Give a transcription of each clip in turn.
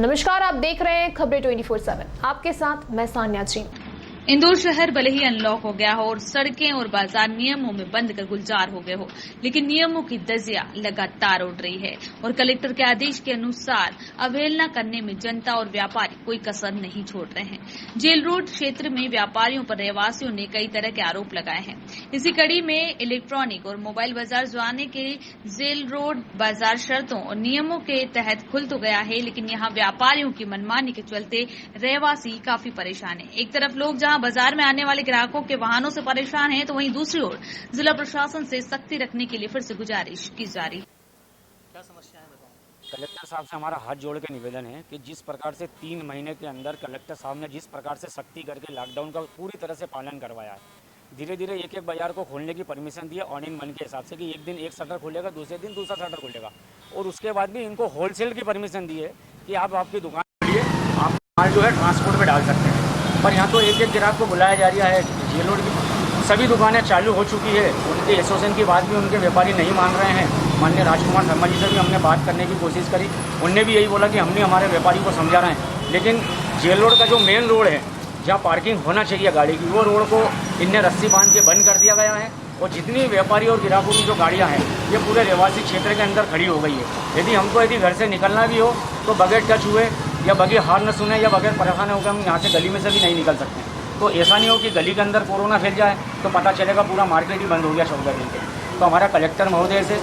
नमस्कार, आप देख रहे हैं खबरें 24/7। आपके साथ मैं सान्या जी। इंदौर शहर भले ही अनलॉक हो गया हो और सड़कें और बाजार नियमों में बंद कर गुलजार हो गए हो, लेकिन नियमों की धज्जियां लगातार उड़ रही है और कलेक्टर के आदेश के अनुसार अवहेलना करने में जनता और व्यापारी कोई कसर नहीं छोड़ रहे हैं। जेल रोड क्षेत्र में व्यापारियों पर रहवासियों ने कई तरह के आरोप लगाए हैं। इसी कड़ी में इलेक्ट्रॉनिक और मोबाइल बाजार जो आने के जेल रोड बाजार शर्तों और नियमों के तहत खुल तो गया है, लेकिन यहाँ व्यापारियों की मनमानी के चलते रहवासी काफी परेशान है। एक तरफ लोग जहाँ बाजार में आने वाले ग्राहकों के वाहनों से परेशान हैं, तो वहीं दूसरी ओर जिला प्रशासन से सख्ती रखने के लिए फिर से गुजारिश की जा रही है। क्या समस्या है बताएं। कलेक्टर साहब से हमारा हाथ जोड़ के निवेदन है कि जिस प्रकार से 3 महीने के अंदर कलेक्टर साहब ने जिस प्रकार से सख्ती करके लॉकडाउन का पूरी तरह से पालन करवाया है, धीरे धीरे एक एक बाजार को खोलने की परमिशन दी है ऑन इन मन के हिसाब से कि एक दिन एक शटर खुलेगा, दूसरे दिन दूसरा शटर खुलेगा, और उसके बाद भी इनको होलसेल की परमिशन दी है कि आप आपकी दुकान खोलिए, आप माल जो है ट्रांसपोर्ट में डाल सकते हैं। पर यहाँ तो एक एक ग्राहक को बुलाया जा रहा है। जेल रोड की सभी दुकानें चालू हो चुकी है, उनके एसोसिएशन की बात भी उनके व्यापारी नहीं मान रहे हैं। माननीय राजकुमार शर्मा जी से भी हमने बात करने की कोशिश करी, उनने भी यही बोला कि हमने हमारे व्यापारी को समझा रहे हैं, लेकिन जेल रोड का जो मेन रोड है जहाँ पार्किंग होना चाहिए गाड़ी की, वो रोड को इनने रस्सी बांध के बंद कर दिया गया है और जितनी व्यापारी और ग्राहकों की जो गाड़ियाँ हैं ये पूरे रहवासी क्षेत्र के अंदर खड़ी हो गई है। यदि घर से निकलना भी हो तो बगैर टच हुए या बगैर हार न सुने या बगैर परेशान होकर हम यहाँ से गली में से भी नहीं निकल सकते। तो ऐसा नहीं हो कि गली के अंदर कोरोना फैल जाए तो पता चलेगा पूरा मार्केट ही बंद हो गया 14 दिन के। तो हमारा कलेक्टर महोदय से,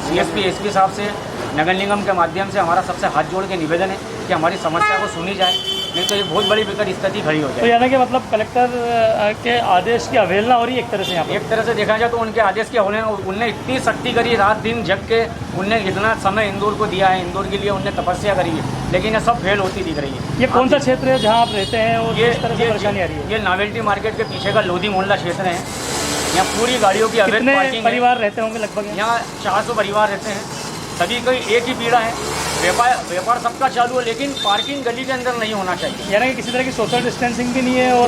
CSP SP साहब से, नगर निगम के माध्यम से हमारा सबसे हाथ जोड़ के निवेदन है कि हमारी समस्या को सुनी जाए, नहीं तो ये बहुत बड़ी विकट स्थिति खड़ी हो जाए। तो यानी कि मतलब कलेक्टर के आदेश की अवहेलना हो रही है एक तरह से। यहाँ एक तरह से देखा जाए तो उनके आदेश के होने उनने इतनी सख्ती करी, रात दिन जग के उनने इतना समय इंदौर को दिया है, इंदौर के लिए उनने तपस्या करी है, लेकिन ये सब फेल होती दिख रही है। ये कौन सा क्षेत्र है जहाँ आप रहते हैं और किस तरह से परेशानी आ रही है? ये नावेल्टी मार्केट के पीछे का लोधी मोहल्ला क्षेत्र है। यहाँ पूरी गाड़ियों की अवैध पार्किंग। परिवार रहते होंगे लगभग? यहाँ 400 परिवार रहते हैं। सभी को एक ही पीड़ा है, व्यापार सबका चालू है, लेकिन पार्किंग गली के अंदर नहीं होना चाहिए। यानी कि किसी तरह की सोशल डिस्टेंसिंग भी नहीं है और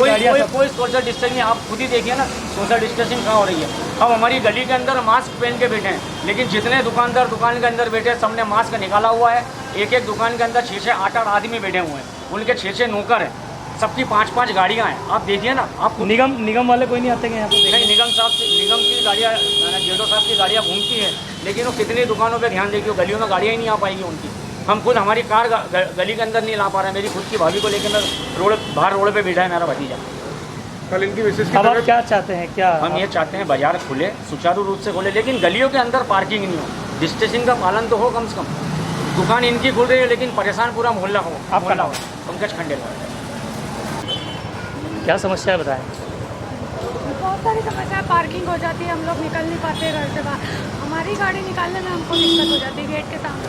कोई सोशल डिस्टेंसिंग। आप खुद ही देखिए ना सोशल डिस्टेंसिंग कहाँ हो रही है। अब हमारी गली के अंदर मास्क पहन के बैठे हैं, लेकिन जितने दुकानदार दुकान के अंदर बैठे हैं सबने मास्क निकाला हुआ है। एक एक दुकान के अंदर 6-6, 8-8 आदमी बैठे हुए हैं, उनके 6-6 नौकर हैं, सबकी 5-5 गाड़ियाँ हैं। आप देखिए ना। आप निगम वाले कोई नहीं आते हैं यहाँ पे? नहीं, निगम की गाड़ियाँ, जेडो साहब की गाड़ियाँ घूमती हैं, लेकिन वो कितनी दुकानों पे ध्यान देगी, गलियों में गाड़ियाँ ही नहीं आ पाएगी उनकी। हम खुद हमारी कार गली के अंदर नहीं ला पा रहे हैं। मेरी खुद की भाभी को लेकर मैं बाहर रोड पे बैठा है मेरा भतीजा। कल इनकी विशेष अब आप क्या चाहते हैं? क्या हम ये चाहते हैं बाजार खुले, सुचारू रूप से खुले, लेकिन गलियों के अंदर पार्किंग नहीं हो, डिस्टेंसिंग का पालन तो हो कम से कम। दुकान इनकी खुल रही है लेकिन परेशान पूरा मोहल्ला हो। आपका नाम? पंकज खंडेलवाल। क्या समस्या है बताएं। बहुत सारी समस्या, पार्किंग हो जाती है, हम लोग निकल नहीं पाते घर से बाहर। हमारी गाड़ी निकालने में हमको दिक्कत हो जाती है। गेट के सामने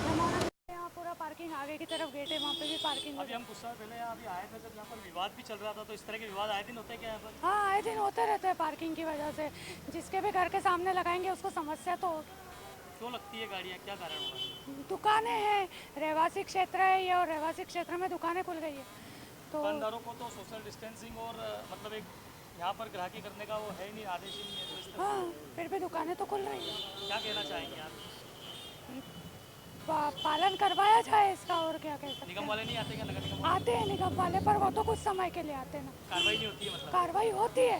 हमारा यहाँ पूरा पार्किंग आगे की तरफ गेट है, वहाँ पे भी पार्किंग। अभी हम कुछ समय पहले यहाँ अभी आए थे जब यहाँ पर विवाद भी चल रहा था, तो इस तरह के विवाद आए दिन होते हैं क्या यहाँ पर? हाँ, आए दिन होते रहते हैं पार्किंग की वजह से। जिसके भी घर के सामने लगाएंगे उसको समस्या तो होगी। क्यों लगती है गाड़ियाँ, क्या कारण होगा? दुकानें हैं, रहवासी क्षेत्र है ये, और रहवासी क्षेत्र में दुकानें खुल गई है तो दुकानदारों को तो सोशल डिस्टेंसिंग और मतलब एक यहाँ पर ग्राहकी करने का वो है ही नहीं, आदेश ही नहीं है, तो इस तरह हाँ, फिर भी दुकानें तो खुल रही है। क्या कहना चाहेंगे आप? पालन करवाया जाए इसका, और क्या कह सकते हैं। निगम वाले नहीं आते क्या? नगर निगम आते हैं निगम वाले, पर वो तो कुछ समय के लिए आते हैं ना। कार्रवाई नहीं होती है मतलब? कार्रवाई होती है,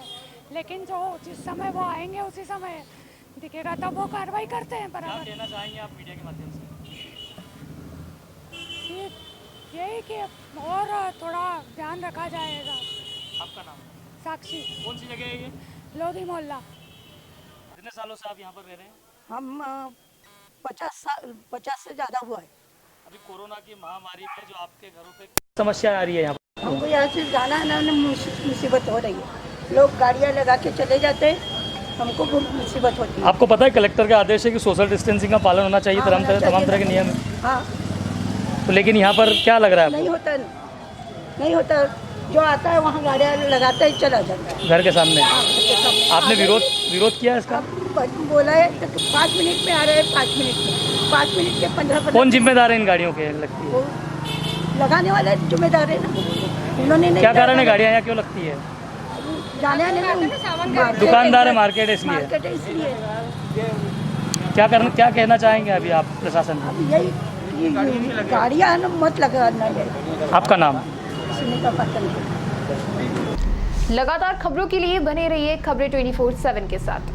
लेकिन जो जिस समय वो आएंगे उसी समय दिखेगा तब वो कार्रवाई करते हैं। पर क्या कहना चाहेंगे आप मीडिया के माध्यम से? यही कि और थोड़ा ध्यान रखा जाएगा। आपका नाम? साक्षी। कौन सी जगह है ये? लोधी मोहल्ला। कितने सालों से आप यहाँ पर रह रहे हैं? हम 50 से ज़्यादा हुआ है। अभी कोरोना की महामारी में जो आपके घरों पे समस्या आ रही है यहाँ पर? हमको यहाँ से जाना है ना, मुसीबत हो रही है। लोग गाड़ियाँ लगा के चले जाते हैं, हमको बहुत मुसीबत होती है। आपको पता है कलेक्टर का आदेश है कि सोशल डिस्टेंसिंग का पालन होना चाहिए, तमाम तरह के नियम है। हाँ, तो लेकिन यहाँ पर क्या लग रहा है? नहीं होता। जो आता है वहाँ गाड़ियाँ लगाता है, चला जाता है घर के सामने। आपने विरोध किया इसका? बोला है तो 5 मिनट में आ रहे हैं, 5 मिनट के 15। कौन जिम्मेदार है इन गाड़ियों के लगती है? लगाने वाले जिम्मेदार है ना, उन्होंने नहीं। क्या कारण है गाड़ियाँ यहाँ क्यों लगती है? जाने आने में दुकानदार है, मार्केट है इसलिए। इसलिए क्या कहना चाहेंगे अभी आप प्रशासन को? यही गाड़ियाँ मत लगाना है। आपका नाम? सुनीता पाटन। लगातार खबरों के लिए बने रहिए खबरें 24/7 के साथ।